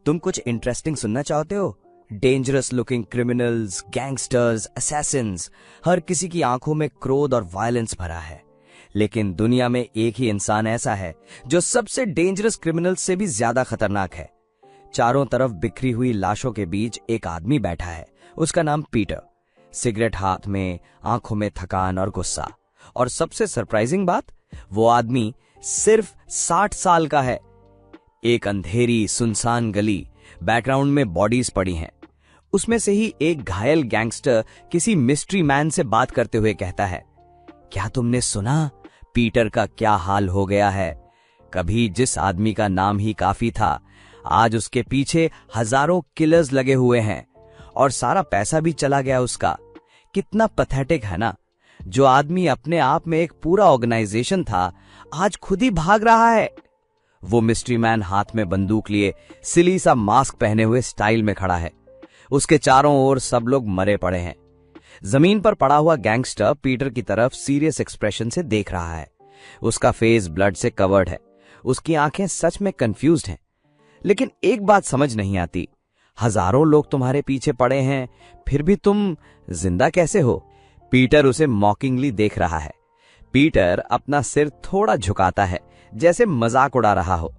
तुम कुछ इंटरेस्टिंग सुनना चाहते हो? Dangerous looking criminals, gangsters, assassins, हर किसी की आंखों में क्रोध और वायलेंस भरा है। लेकिन दुनिया में एक ही इंसान ऐसा है जो सबसे डेंजरस क्रिमिनल्स से भी ज्यादा खतरनाक है। चारों तरफ बिखरी हुई लाशों के बीच एक आदमी बैठा है। उसका नाम पीटर। सिगरेट हाथ में, आंखों में थकान और गुस्सा। और सबसे सरप्राइजिंग बात, वो आदमी सिर्फ 60 साल का है। एक अंधेरी सुनसान गली, बैकग्राउंड में बॉडीज पड़ी हैं। उसमें से ही एक घायल गैंगस्टर किसी मिस्ट्री मैन से बात करते हुए कहता है, क्या तुमने सुना पीटर का क्या हाल हो गया है? कभी जिस आदमी का नाम ही काफी था, आज उसके पीछे हजारों किलर्स लगे हुए हैं और सारा पैसा भी चला गया उसका। कितना पैथेटिक है ना? जो आदमी अपने आप में एक पूरा ऑर्गेनाइजेशन था, आज खुद ही भाग रहा है। वो मिस्ट्री मैन हाथ में बंदूक लिए, सिली सा मास्क पहने हुए स्टाइल में खड़ा है। उसके चारों ओर सब लोग मरे पड़े हैं। जमीन पर पड़ा हुआ गैंगस्टर पीटर की तरफ सीरियस एक्सप्रेशन से देख रहा है। उसका फेस ब्लड से कवर्ड है। उसकी आंखें सच में कंफ्यूज्ड हैं। लेकिन एक बात समझ नहीं आती, हजारों लोग तुम्हारे पीछे पड़े हैं, फिर भी तुम जिंदा कैसे हो? पीटर उसे मॉकिंगली देख रहा है। पीटर अपना सिर थोड़ा झुकाता है, जैसे मजाक उड़ा रहा हो।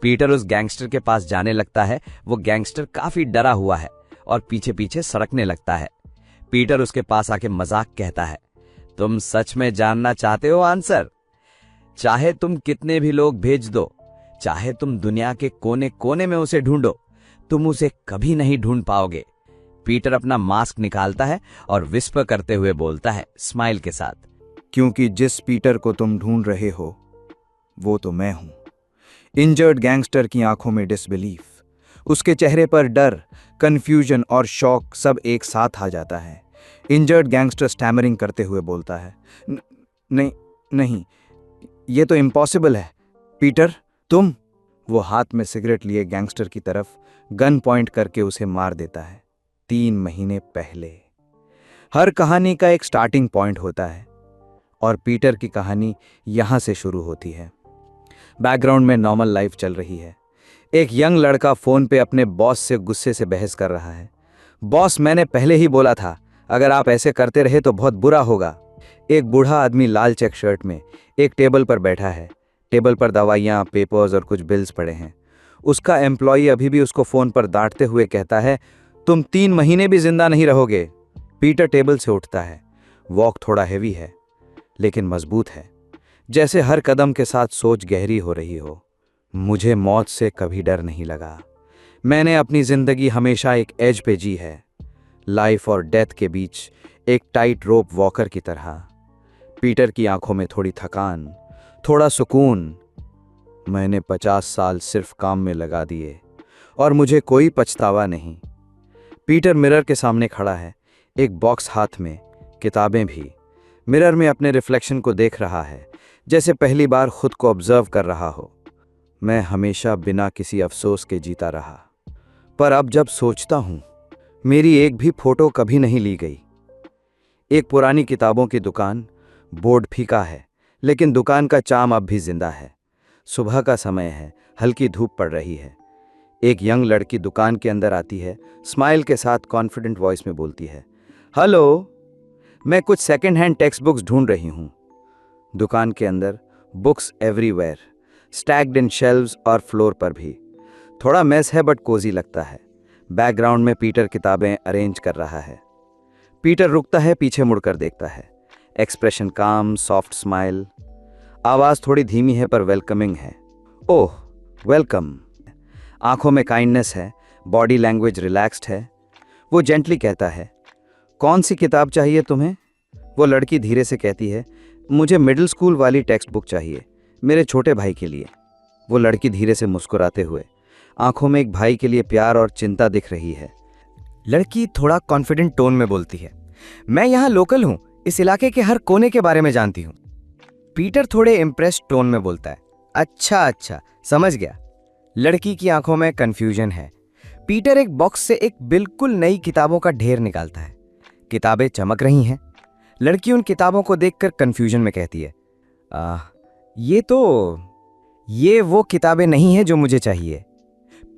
पीटर उस गैंगस्टर के पास जाने लगता है। वो गैंगस्टर काफी डरा हुआ है और पीछे पीछे सड़कने लगता है। पीटर उसके पास आके मजाक कहता है, तुम सच में जानना चाहते हो आंसर? चाहे तुम कितने भी लोग भेज दो, चाहे तुम दुनिया के कोने कोने में उसे ढूंढो, तुम उसे कभी नहीं ढूंढ पाओगे। पीटर अपना मास्क निकालता है और विस्पर करते हुए बोलता है स्माइल के साथ, क्योंकि जिस पीटर को तुम ढूंढ रहे हो वो तो मैं हूं। इंजर्ड गैंगस्टर की आंखों में डिसबिलीफ, उसके चेहरे पर डर, कंफ्यूजन और शॉक सब एक साथ आ जाता है। इंजर्ड गैंगस्टर स्टैमरिंग करते हुए बोलता है, नहीं नहीं, ये तो इम्पॉसिबल है। पीटर, तुम? वो हाथ में सिगरेट लिए गैंगस्टर की तरफ गन पॉइंट करके उसे मार देता है। 3 महीने पहले। हर कहानी का एक स्टार्टिंग पॉइंट होता है और पीटर की कहानी यहां से शुरू होती है। बैकग्राउंड में नॉर्मल लाइफ चल रही है। एक यंग लड़का फोन पे अपने बॉस से गुस्से से बहस कर रहा है। बॉस, मैंने पहले ही बोला था, अगर आप ऐसे करते रहे तो बहुत बुरा होगा। एक बूढ़ा आदमी लाल चेक शर्ट में एक टेबल पर बैठा है। टेबल पर दवाइयाँ, पेपर्स और कुछ बिल्स पड़े हैं। उसका एम्प्लॉई अभी भी उसको फोन पर डांटते हुए कहता है, तुम 3 महीने भी जिंदा नहीं रहोगे। पीटर टेबल से उठता है। वॉक थोड़ा हैवी है लेकिन मजबूत है, जैसे हर कदम के साथ सोच गहरी हो रही हो। मुझे मौत से कभी डर नहीं लगा। मैंने अपनी जिंदगी हमेशा एक एज पे जी है, लाइफ और डेथ के बीच एक टाइट रोप वॉकर की तरह। पीटर की आंखों में थोड़ी थकान, थोड़ा सुकून। मैंने 50 साल सिर्फ काम में लगा दिए और मुझे कोई पछतावा नहीं। पीटर मिरर के सामने खड़ा है, एक बॉक्स हाथ में, किताबें भी। मिरर में अपने रिफ्लेक्शन को देख रहा है, जैसे पहली बार खुद को ऑब्जर्व कर रहा हो। मैं हमेशा बिना किसी अफसोस के जीता रहा, पर अब जब सोचता हूं, मेरी एक भी फोटो कभी नहीं ली गई। एक पुरानी किताबों की दुकान, बोर्ड फीका है लेकिन दुकान का चार्म अब भी जिंदा है। सुबह का समय है, हल्की धूप पड़ रही है। एक यंग लड़की दुकान के अंदर आती है, स्माइल के साथ कॉन्फिडेंट वॉइस में बोलती है, हेलो, मैं कुछ सेकंड हैंड टेक्स्ट बुक्स ढूंढ रही हूं। दुकान के अंदर बुक्स एवरीवेयर, स्टैक्ड इन शेल्व्स और फ्लोर पर भी। थोड़ा मेस है बट कोजी लगता है। बैकग्राउंड में पीटर किताबें अरेंज कर रहा है। पीटर रुकता है, पीछे मुड़कर देखता है। एक्सप्रेशन काम, सॉफ्ट स्माइल। आवाज थोड़ी धीमी है पर वेलकमिंग है। ओह, वेलकम। आंखों में काइंडनेस है, बॉडी लैंग्वेज रिलैक्स्ड है। वो जेंटली कहता है, कौन सी किताब चाहिए तुम्हें? वो लड़की धीरे से कहती है, मुझे मिडिल स्कूल वाली टेक्स्ट बुक चाहिए, मेरे छोटे भाई के लिए। वो लड़की धीरे से मुस्कुराते हुए, आंखों में एक भाई के लिए प्यार और चिंता दिख रही है। लड़की थोड़ा कॉन्फिडेंट टोन में बोलती है, मैं यहाँ लोकल हूँ, इस इलाके के हर कोने के बारे में जानती हूँ। पीटर थोड़े इम्प्रेस्ड टोन में बोलता है, अच्छा अच्छा, समझ गया। लड़की की आंखों में कंफ्यूजन है। पीटर एक बॉक्स से एक बिल्कुल नई किताबों का ढेर निकालता है। किताबें चमक रही हैं। लड़की उन किताबों को देखकर कंफ्यूजन में कहती है, ये वो किताबें नहीं हैं जो मुझे चाहिए।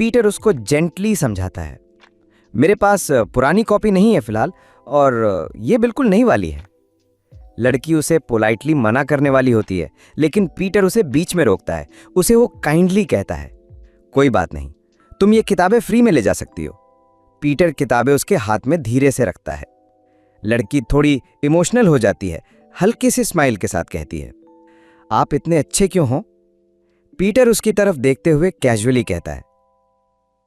पीटर उसको जेंटली समझाता है, मेरे पास पुरानी कॉपी नहीं है फिलहाल, और ये बिल्कुल नई वाली है। लड़की उसे पोलाइटली मना करने वाली होती है, लेकिन पीटर उसे बीच में रोकता है। उसे वो काइंडली कहता है, कोई बात नहीं, तुम ये किताबें फ्री में ले जा सकती हो। पीटर किताबें उसके हाथ में धीरे से रखता है। लड़की थोड़ी इमोशनल हो जाती है, हल्के से स्माइल के साथ कहती है, आप इतने अच्छे क्यों हो? पीटर उसकी तरफ देखते हुए कैजुअली कहता है,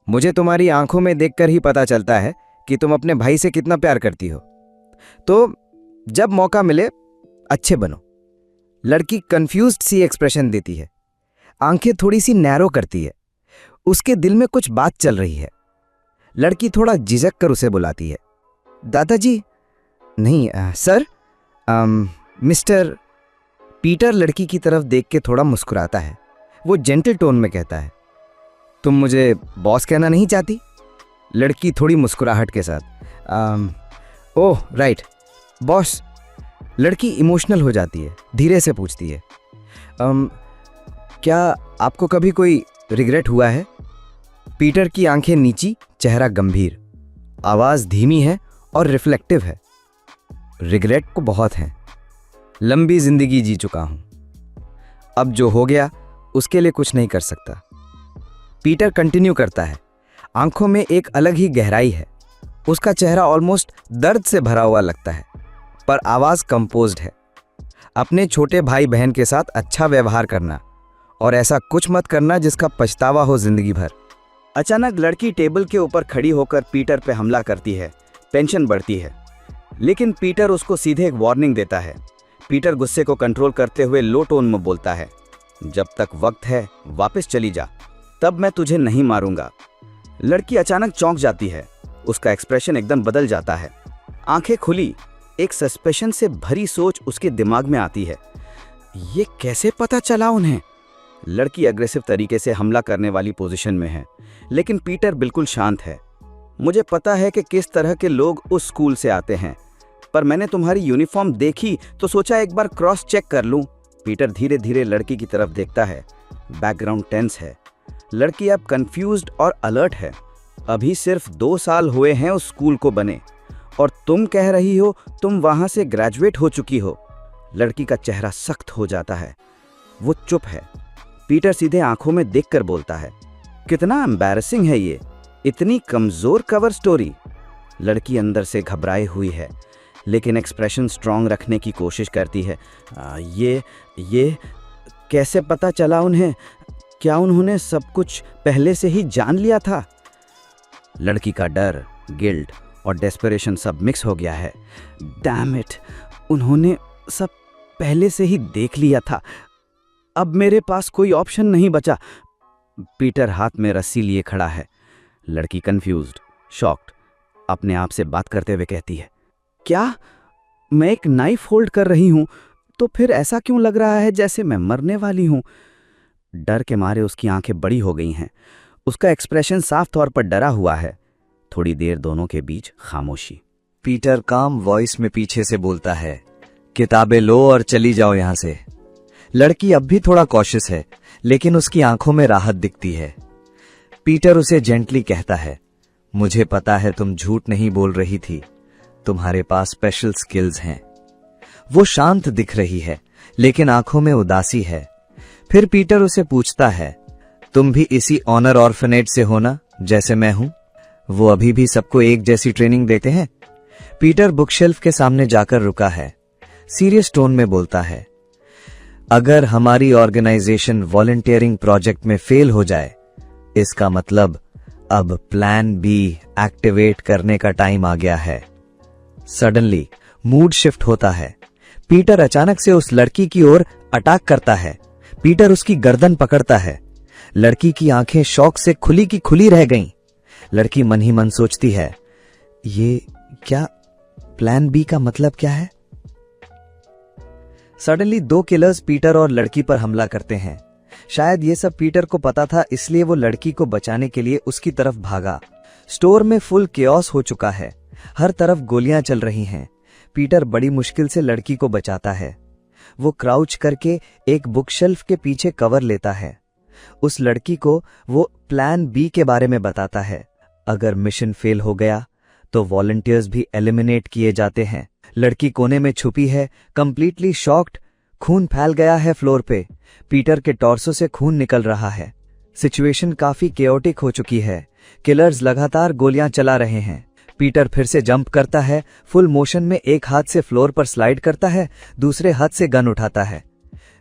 मुझे तुम्हारी आंखों में देखकर ही पता चलता है कि तुम अपने भाई से कितना प्यार करती हो, तो जब मौका मिले अच्छे बनो। लड़की कंफ्यूज्ड सी एक्सप्रेशन देती है, आंखें थोड़ी सी नैरो करती है। उसके दिल में कुछ बात चल रही है। लड़की थोड़ा झिझक कर उसे बुलाती है, दादाजी नहीं सर, मिस्टर। पीटर लड़की की तरफ देख के थोड़ा मुस्कुराता है। वो जेंटल टोन में कहता है, तुम मुझे बॉस कहना नहीं चाहती? लड़की थोड़ी मुस्कुराहट के साथ, ओह राइट बॉस। लड़की इमोशनल हो जाती है, धीरे से पूछती है, क्या आपको कभी कोई रिग्रेट हुआ है? पीटर की आंखें नीची, चेहरा गंभीर, आवाज धीमी है और रिफ्लेक्टिव है। रिग्रेट को बहुत है, लंबी जिंदगी जी चुका हूं, अब जो हो गया उसके लिए कुछ नहीं कर सकता। पीटर कंटिन्यू करता है, आंखों में एक अलग ही गहराई है। उसका चेहरा ऑलमोस्ट दर्द से भरा हुआ लगता है, पर आवाज कंपोज्ड है। अपने छोटे भाई बहन के साथ अच्छा व्यवहार करना और ऐसा कुछ मत करना जिसका पछतावा हो जिंदगी भर। अचानक लड़की टेबल के ऊपर खड़ी होकर पीटर पे हमला करती है। टेंशन बढ़ती है, लेकिन पीटर उसको सीधे एक वार्निंग देता है। पीटर गुस्से को कंट्रोल करते हुए लो टोन में बोलता है, जब तक वक्त है वापस चली जा, तब मैं तुझे नहीं मारूंगा। लड़की अचानक चौंक जाती है, उसका एक्सप्रेशन एकदम बदल जाता है। आंखें खुली, एक सस्पेशन से भरी सोच उसके दिमाग में आती है, ये कैसे पता चला उन्हें? लड़की अग्रेसिव तरीके से हमला करने वाली पोजीशन में है, लेकिन पीटर बिल्कुल शांत है। मुझे पता है कि किस तरह के लोग उस स्कूल से आते हैं, पर मैंने तुम्हारी यूनिफॉर्म देखी तो सोचा एक बार क्रॉस चेक कर लूं। पीटर धीरे धीरे लड़की की तरफ देखता है। बैकग्राउंड टेंस है। लड़की अब कंफ्यूज्ड और अलर्ट है। अभी सिर्फ 2 साल हुए हैं उस स्कूल को बने, और तुम कह रही हो तुम वहां से ग्रेजुएट हो चुकी हो। लड़की का चेहरा सख्त हो जाता है। वो चुप है। पीटर सीधे आंखों में देखकर बोलता है, कितना एम्बैरेसिंग है ये, इतनी कमजोर कवर स्टोरी। लड़की अंदर से घबराई हुई है, लेकिन एक्सप्रेशन स्ट्रांग रखने की कोशिश करती है। ये कैसे पता चला उन्हें? क्या उन्होंने सब कुछ पहले से ही जान लिया था? लड़की का डर, गिल्ट और डेस्परेशन सब मिक्स हो गया है। डैम इट, उन्होंने सब पहले से ही देख लिया था। अब मेरे पास कोई ऑप्शन नहीं बचा। पीटर हाथ में रस्सी लिए खड़ा है। लड़की कंफ्यूज्ड, शॉक्ड, अपने आप से बात करते हुए कहती है, क्या मैं एक नाइफ होल्ड कर रही हूं, तो फिर ऐसा क्यों लग रहा है जैसे मैं मरने वाली हूं? डर के मारे उसकी आंखें बड़ी हो गई हैं। उसका एक्सप्रेशन साफ तौर पर डरा हुआ है। थोड़ी देर दोनों के बीच खामोशी। पीटर काम वॉइस में पीछे से बोलता है, किताबें लो और चली जाओ यहां से। लड़की अब भी थोड़ा कॉशियस है, लेकिन उसकी आंखों में राहत दिखती है। पीटर उसे जेंटली कहता है, मुझे पता है तुम झूठ नहीं बोल रही थी, तुम्हारे पास स्पेशल स्किल्स हैं। वो शांत दिख रही है, लेकिन आंखों में उदासी है। फिर पीटर उसे पूछता है, तुम भी इसी ऑनर ऑर्फनेज से हो ना, जैसे मैं हूं? वो अभी भी सबको एक जैसी ट्रेनिंग देते हैं? पीटर बुकशेल्फ के सामने जाकर रुका है। सीरियस टोन में बोलता है, अगर हमारी ऑर्गेनाइजेशन वॉलंटियरिंग प्रोजेक्ट में फेल हो जाए, इसका मतलब अब प्लान बी एक्टिवेट करने का टाइम आ गया है। सडनली मूड शिफ्ट होता है। पीटर अचानक से उस लड़की की ओर अटैक करता है। पीटर उसकी गर्दन पकड़ता है। लड़की की आंखें शौक से खुली की खुली रह गईं। लड़की मन ही मन सोचती है, ये क्या प्लान बी का मतलब क्या है? सडनली 2 किलर्स पीटर और लड़की पर हमला करते हैं। शायद ये सब पीटर को पता था, इसलिए वो लड़की को बचाने के लिए उसकी तरफ भागा। स्टोर में फुल केओस हो चुका है। हर तरफ गोलियां चल रही हैं। पीटर बड़ी मुश्किल से लड़की को बचाता है। वो क्राउच करके एक बुकशेल्फ के पीछे कवर लेता है। उस लड़की को वो प्लान बी के बारे में बताता है। अगर मिशन फेल हो गया तो वॉलंटियर्स भी एलिमिनेट किए जाते हैं। लड़की कोने में छुपी है, कंप्लीटली शॉक्ड। खून फैल गया है फ्लोर पे। पीटर के टॉर्सो से खून निकल रहा है। सिचुएशन काफी केओटिक हो चुकी है। किलर्स लगातार गोलियां चला रहे हैं। पीटर फिर से जंप करता है, फुल मोशन में एक हाथ से फ्लोर पर स्लाइड करता है, दूसरे हाथ से गन उठाता है।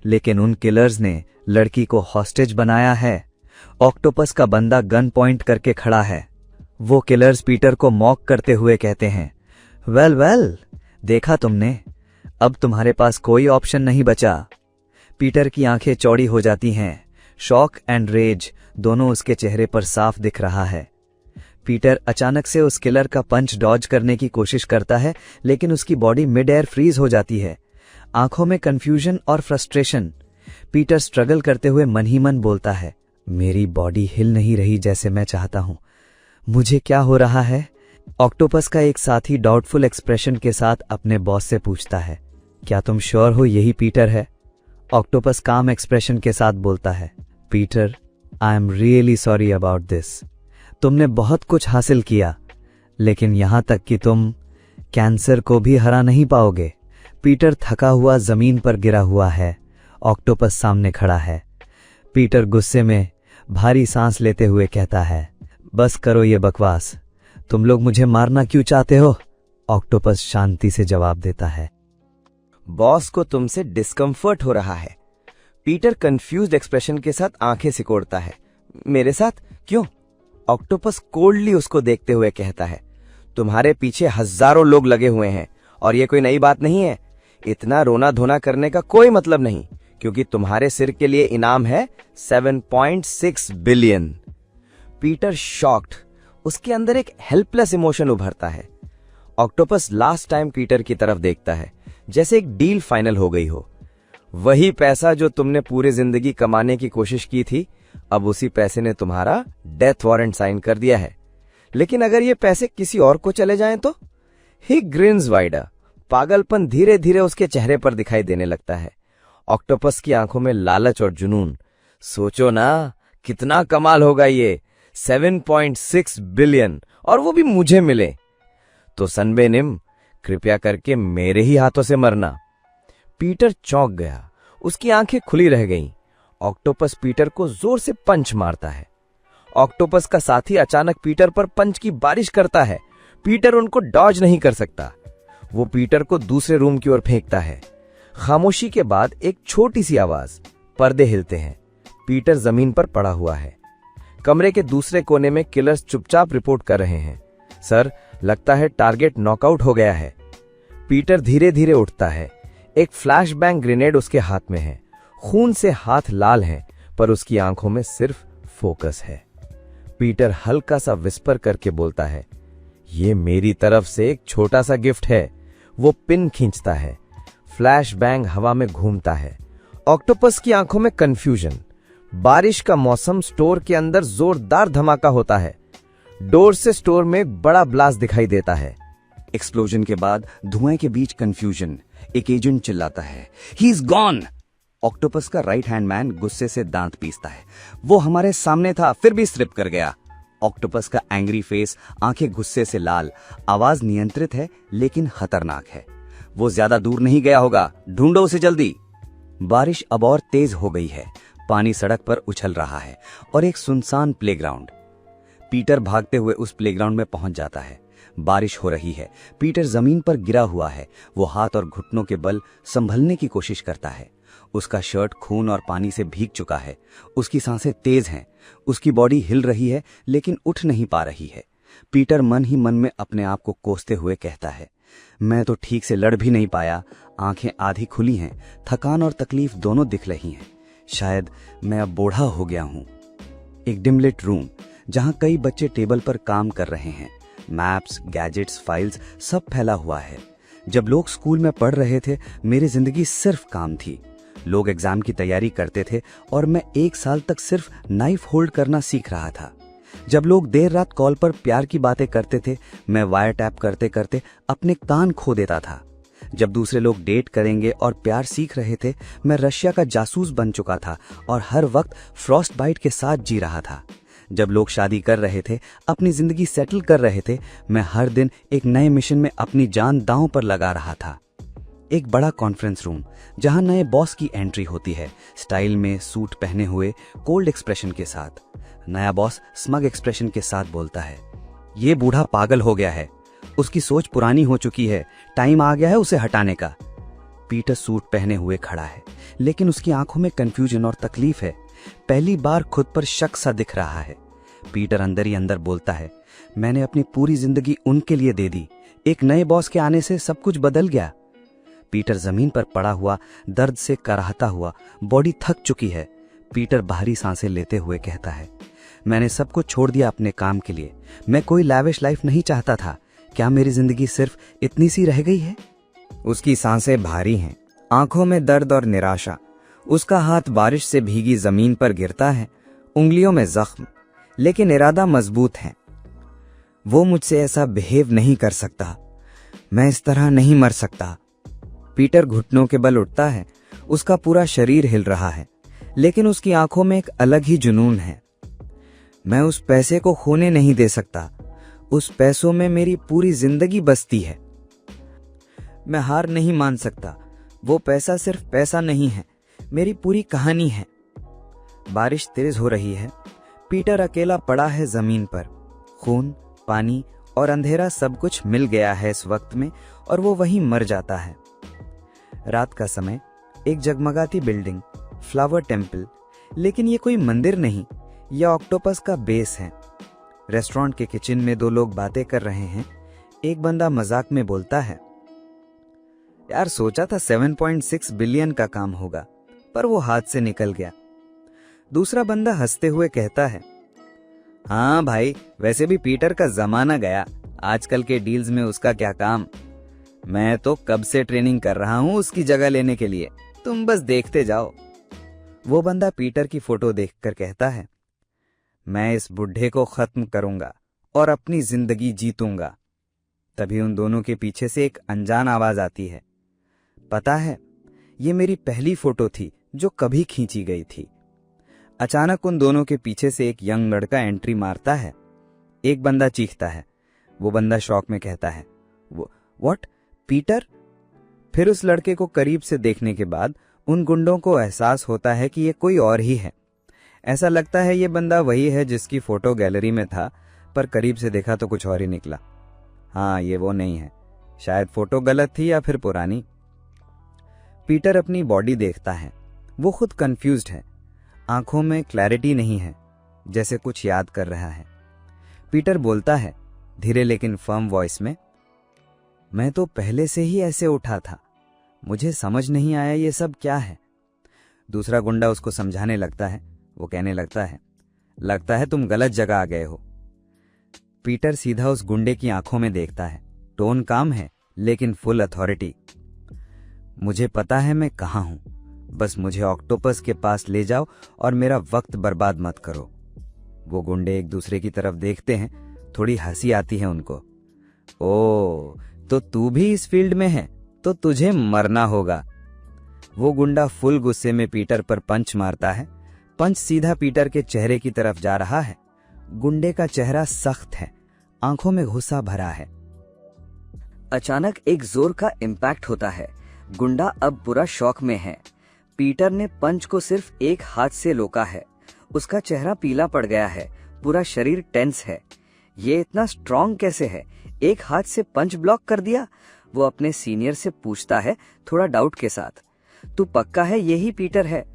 लेकिन उन किलर्स ने लड़की को हॉस्टेज बनाया है। ऑक्टोपस का बंदा गन पॉइंट करके खड़ा है। वो किलर्स पीटर को मॉक करते हुए कहते हैं, वेल, देखा तुमने, अब तुम्हारे पास कोई ऑप्शन नहीं बचा। पीटर की आंखें चौड़ी हो जाती हैं। शॉक एंड रेज दोनों उसके चेहरे पर साफ दिख रहा है। पीटर अचानक से उस किलर का पंच डॉज करने की कोशिश करता है, लेकिन उसकी बॉडी मिड एयर फ्रीज हो जाती है। आंखों में कंफ्यूजन और फ्रस्ट्रेशन। पीटर स्ट्रगल करते हुए मन ही मन बोलता है, मेरी बॉडी हिल नहीं रही जैसे मैं चाहता हूं। मुझे क्या हो रहा है? ऑक्टोपस का एक साथी डाउटफुल एक्सप्रेशन के साथ अपने बॉस से पूछता है, क्या तुम श्योर हो यही पीटर है? ऑक्टोपस काम एक्सप्रेशन के साथ बोलता है, Peter, I am really sorry about this. तुमने बहुत कुछ हासिल किया, लेकिन यहां तक कि तुम कैंसर को भी हरा नहीं पाओगे। पीटर थका हुआ जमीन पर गिरा हुआ है। ऑक्टोपस सामने खड़ा है। पीटर गुस्से में भारी सांस लेते हुए कहता है, बस करो ये बकवास, तुम लोग मुझे मारना क्यों चाहते हो? ऑक्टोपस शांति से जवाब देता है, बॉस को तुमसे डिस्कंफर्ट हो रहा है। पीटर कंफ्यूज्ड एक्सप्रेशन के साथ आंखें सिकोड़ता है। मेरे साथ क्यों? ऑक्टोपस कोल्डली उसको देखते हुए कहता है, तुम्हारे पीछे हजारों लोग लगे हुए हैं और ये कोई नई बात नहीं है। इतना रोना धोना करने का कोई मतलब नहीं, क्योंकि तुम्हारे सिर के लिए इनाम है 7.6 बिलियन। पीटर शॉक्ड, उसके अंदर एक हेल्पलेस इमोशन उभरता है। ऑक्टोपस लास्ट टाइम पीटर की तरफ देखता है, जैसे एक डील फाइनल हो गई हो। वही पैसा जो तुमने पूरी जिंदगी कमाने की कोशिश की थी, अब उसी पैसे ने तुम्हारा डेथ वारंट साइन कर दिया है। लेकिन अगर ये पैसे किसी और को चले जाएं तो? ही ग्रिन्स वाइडर। पागलपन धीरे धीरे उसके चेहरे पर दिखाई देने लगता है। ऑक्टोपस की आंखों में लालच और जुनून। सोचो ना, कितना कमाल होगा ये, 7.6 बिलियन, और वो भी मुझे मिले। तो सनबे निम, कृपया करके मेरे ही हाथों से मरना। पीटर चौंक गया, उसकी आंखें खुली रह गईं। ऑक्टोपस पीटर को जोर से पंच मारता है। ऑक्टोपस का साथी अचानक पीटर पर पंच की बारिश करता है। पीटर उनको डॉज नहीं कर सकता। वो पीटर को दूसरे रूम की ओर फेंकता है। खामोशी के बाद एक छोटी सी आवाज, पर्दे हिलते हैं। पीटर जमीन पर पड़ा हुआ है। कमरे के दूसरे कोने में किलर्स चुपचाप रिपोर्ट कर रहे हैं, सर, लगता है टारगेट नॉकआउट हो गया है। पीटर धीरे धीरे उठता है। एक फ्लैश बैंग ग्रेनेड उसके हाथ में है। खून से हाथ लाल हैं, पर उसकी आंखों में सिर्फ फोकस है। पीटर हल्का सा विस्पर करके बोलता है, ये मेरी तरफ से एक छोटा सा गिफ्ट है। वो पिन खींचता है। फ्लैश बैंग हवा में घूमता है। ऑक्टोपस की आंखों में कंफ्यूजन। बारिश का मौसम, स्टोर के अंदर जोरदार धमाका होता है। डोर से स्टोर में एक बड़ा ब्लास्ट दिखाई देता है। एक्सप्लोजन के बाद धुएं के बीच कंफ्यूजन। एक एजेंट चिल्लाता है, ही इज गॉन। ऑक्टोपस का राइट हैंड मैन गुस्से से दांत पीसता है, वो हमारे सामने था, फिर भी स्लिप कर गया। ऑक्टोपस का एंग्री फेस, आंखें गुस्से से लाल। आवाज नियंत्रित है लेकिन खतरनाक है। वो ज्यादा दूर नहीं गया होगा, ढूंढो उसे जल्दी। बारिश अब और तेज हो गई है। पानी सड़क पर उछल रहा है और एक सुनसान प्लेग्राउंड। पीटर भागते हुए उस प्लेग्राउंड में पहुंच जाता है। बारिश हो रही है। पीटर जमीन पर गिरा हुआ है। वो हाथ और घुटनों के बल संभलने की कोशिश करता है। उसका शर्ट खून और पानी से भीग चुका है। उसकी सांसें तेज हैं। उसकी बॉडी हिल रही है लेकिन उठ नहीं पा रही है। पीटर मन ही मन में अपने आप को कोसते हुए कहता है, मैं तो ठीक से लड़ भी नहीं पाया। आंखें आधी खुली हैं। थकान और तकलीफ दोनों दिख रही हैं। शायद मैं अब बूढ़ा हो गया हूं। एक डिमलिट रूम, जहां कई बच्चे टेबल पर काम कर रहे हैं। मैप्स, गैजेट्स, फाइल्स सब फैला हुआ है। जब लोग स्कूल में पढ़ रहे थे, मेरी जिंदगी सिर्फ काम थी। लोग एग्जाम की तैयारी करते थे और मैं 1 साल तक सिर्फ नाइफ होल्ड करना सीख रहा था। जब लोग देर रात कॉल पर प्यार की बातें करते थे, मैं वायर टैप करते करते अपने कान खो देता था। जब दूसरे लोग डेट करेंगे और प्यार सीख रहे थे, मैं रशिया का जासूस बन चुका था और हर वक्त फ्रॉस्ट बाइट के साथ जी रहा था। जब लोग शादी कर रहे थे, अपनी जिंदगी सेटल कर रहे थे, मैं हर दिन एक नए मिशन में अपनी जान दांव पर लगा रहा था। एक बड़ा कॉन्फ्रेंस रूम जहां नए बॉस की एंट्री होती है, स्टाइल में सूट पहने हुए, कोल्ड एक्सप्रेशन के साथ। नया बॉस स्मग एक्सप्रेशन के साथ बोलता है, ये बूढ़ा पागल हो गया है, उसकी सोच पुरानी हो चुकी है, टाइम आ गया है उसे हटाने का। पीटर सूट पहने हुए खड़ा है, लेकिन उसकी आंखों में कंफ्यूजन और तकलीफ है। पहली बार खुद पर शक सा दिख रहा है। पीटर अंदर ही अंदर बोलता है, मैंने अपनी पूरी जिंदगी उनके लिए दे दी, एक नए बॉस के आने से सब कुछ बदल गया। पीटर जमीन पर पड़ा हुआ, दर्द से कराहता हुआ, बॉडी थक चुकी है। पीटर बाहरी सांसें लेते हुए कहता है, मैंने सब कुछ छोड़ दिया अपने काम के लिए। मैं कोई लैविश लाइफ नहीं चाहता था। क्या मेरी जिंदगी सिर्फ इतनी सी रह गई है? उसकी सांसें भारी हैं, आंखों में दर्द और निराशा। उसका हाथ बारिश से भीगी जमीन पर गिरता है, उंगलियों में जख्म, लेकिन इरादा मजबूत है। वो मुझसे ऐसा बिहेव नहीं कर सकता, मैं इस तरह नहीं मर सकता। पीटर घुटनों के बल उठता है, उसका पूरा शरीर हिल रहा है, लेकिन उसकी आंखों में एक अलग ही जुनून है। मैं उस पैसे को खोने नहीं दे सकता, उस पैसों में मेरी पूरी जिंदगी बसती है। मैं हार नहीं मान सकता, वो पैसा सिर्फ पैसा नहीं है, मेरी पूरी कहानी है। बारिश तेज हो रही है, पीटर अकेला पड़ा है जमीन पर। खून, पानी और अंधेरा सब कुछ मिल गया है इस वक्त में, और वो वहीं मर जाता है। रात का समय, एक जगमगाती बिल्डिंग, फ्लावर टेम्पल, लेकिन ये कोई मंदिर नहीं, यह ऑक्टोपस का बेस है। रेस्टोरेंट के किचन में दो लोग बातें कर रहे हैं। एक बंदा मजाक में बोलता है, यार सोचा था 7.6 बिलियन का काम होगा, पर वो हाथ से निकल गया। दूसरा बंदा हंसते हुए कहता है, हाँ भाई, वैसे भी पीटर का जमाना गया, आजकल के डील्स में उसका क्या काम। मैं तो कब से ट्रेनिंग कर रहा हूं उसकी जगह लेने के लिए, तुम बस देखते जाओ। वो बंदा पीटर की फोटो देखकर कहता है, मैं इस बुढ़े को खत्म करूंगा और अपनी जिंदगी जीतूंगा। तभी उन दोनों के पीछे से एक अनजान आवाज आती है, पता है, ये मेरी पहली फोटो थी जो कभी खींची गई थी। अचानक उन दोनों के पीछे से एक यंग लड़का एंट्री मारता है। एक बंदा चीखता है। वो बंदा शॉक में कहता है, व्हाट, पीटर? फिर उस लड़के को करीब से देखने के बाद उन गुंडों को एहसास होता है कि ये कोई और ही है। ऐसा लगता है ये बंदा वही है जिसकी फोटो गैलरी में था, पर करीब से देखा तो कुछ और ही निकला। हाँ, ये वो नहीं है, शायद फोटो गलत थी या फिर पुरानी। पीटर अपनी बॉडी देखता है। वो खुद कंफ्यूज्ड है, आंखों में क्लैरिटी नहीं है, जैसे कुछ याद कर रहा है। पीटर बोलता है धीरे लेकिन फर्म वॉइस में, मैं तो पहले से ही ऐसे उठा था, मुझे समझ नहीं आया ये सब क्या है। दूसरा गुंडा उसको समझाने लगता है। वो कहने लगता है तुम गलत जगह आ गए हो। पीटर सीधा उस गुंडे की आंखों में देखता है। टोन काम है लेकिन फुल अथॉरिटी। मुझे पता है मैं कहां हूं, बस मुझे ऑक्टोपस के पास ले जाओ और मेरा वक्त बर्बाद मत करो। वो गुंडे एक दूसरे की तरफ देखते हैं, थोड़ी हंसी आती है उनको। ओ, तो तू भी इस फील्ड में है, तो तुझे मरना होगा। वो गुंडा फुल गुस्से में पीटर पर पंच मारता है। पंच सीधा पीटर के चेहरे की तरफ जा रहा है। गुंडे का चेहरा सख्त है, आंखों में गुस्सा भरा है। अचानक एक जोर का इम्पैक्ट होता है। गुंडा अब पूरा शॉक में है। पीटर ने पंच को सिर्फ एक हाथ से रोका है। उसका चेहरा पीला पड़ गया है, पूरा शरीर टेंस है। ये इतना स्ट्रांग कैसे है? एक हाथ से पंच ब्लॉक कर दिया। वो अपने सीनियर से पूछता है थोड़ा डाउट के साथ, तू पक्का है यही पीटर है?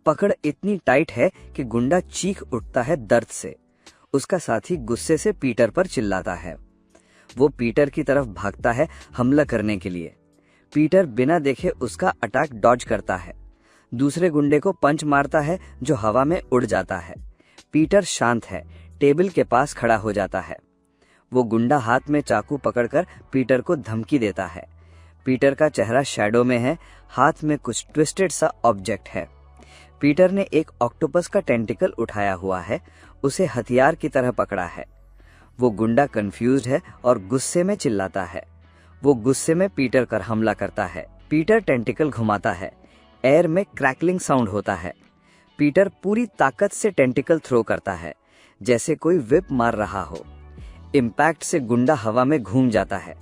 पकड़ इतनी टाइट है कि गुंडा चीख उठता है दर्द से। उसका साथी गुस्से से पीटर पर चिल्लाता है। वो पीटर की तरफ भागता है हमला करने के लिए। पीटर बिना देखे उसका अटैक डॉज करता है। दूसरे गुंडे को पंच मारता है जो हवा में उड़ जाता है। पीटर शांत है, टेबल के पास खड़ा हो जाता है। वो गुंडा हाथ में चाकू पकड़कर पीटर को धमकी देता है। पीटर का चेहरा शैडो में है, हाथ में कुछ ट्विस्टेड सा ऑब्जेक्ट है। पीटर ने एक ऑक्टोपस का टेंटिकल उठाया हुआ है, उसे हथियार की तरह पकड़ा है। वो गुंडा कंफ्यूज्ड है और गुस्से में चिल्लाता है। वो गुस्से में पीटर पर हमला करता है। पीटर टेंटिकल घुमाता है। एयर में क्रैकलिंग साउंड होता है। पीटर पूरी ताकत से टेंटिकल थ्रो करता है, जैसे कोई व्हिप मार रहा हो। इम्पैक्ट से गुंडा हवा में घूम जाता है।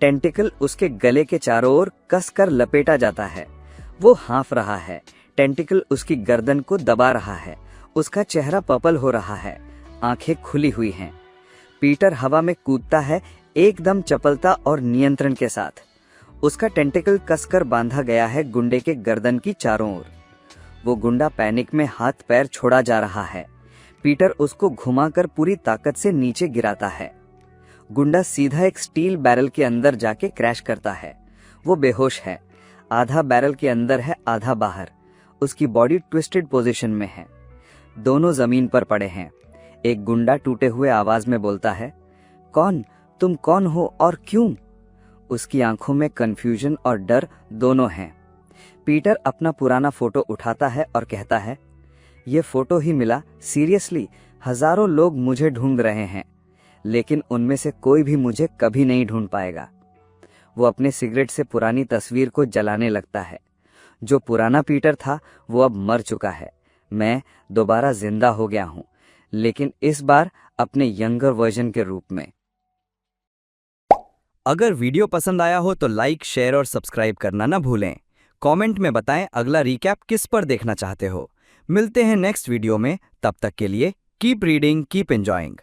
टेंटिकल उसके गले के चारों ओर कसकर लपेटा जाता है। वो हाँफ रहा है। टेंटिकल उसकी गर्दन को दबा रहा है। उसका चेहरा पर्पल हो रहा है। आंखें खुली हुई हैं। पीटर हवा में कूदता है, एकदम चपलता और नियंत्रण के साथ। उसका टेंटिकल कसकर बांधा गया है गुंडे के गर्दन की चारों ओर। वो गुंडा पैनिक में हाथ पैर छोड़ा जा रहा है। पीटर उसको घुमाकर पूरी ताकत से नीचे गिराता है। गुंडा सीधा एक स्टील बैरल के अंदर जाके क्रैश करता है। वो बेहोश है। आधा बैरल के अंदर है, आधा बाहर। उसकी बॉडी ट्विस्टेड पोजीशन में है। दोनों जमीन पर पड़े हैं। एक गुंडा टूटे हुए आवाज में बोलता है, कौन? तुम कौन हो और क्यों? उसकी आंखों में कंफ्यूजन और डर दोनों हैं। पीटर अपना पुराना फोटो उठाता है और कहता है, ये फोटो ही मिला। सीरियसली, हजारों लोग मुझे ढूंढ रहे हैं, लेकिन उनमें से कोई भी मुझे कभी नहीं ढूंढ पाएगा। वो अपने सिगरेट से पुरानी तस्वीर को जलाने लगता है। जो पुराना पीटर था वो अब मर चुका है। मैं दोबारा जिंदा हो गया हूं, लेकिन इस बार अपने यंगर वर्जन के रूप में। अगर वीडियो पसंद आया हो तो लाइक, शेयर और सब्सक्राइब करना ना भूलें। कमेंट में बताएं अगला रिकैप किस पर देखना चाहते हो। मिलते हैं नेक्स्ट वीडियो में। तब तक के लिए कीप रीडिंग, कीप एंजॉइंग।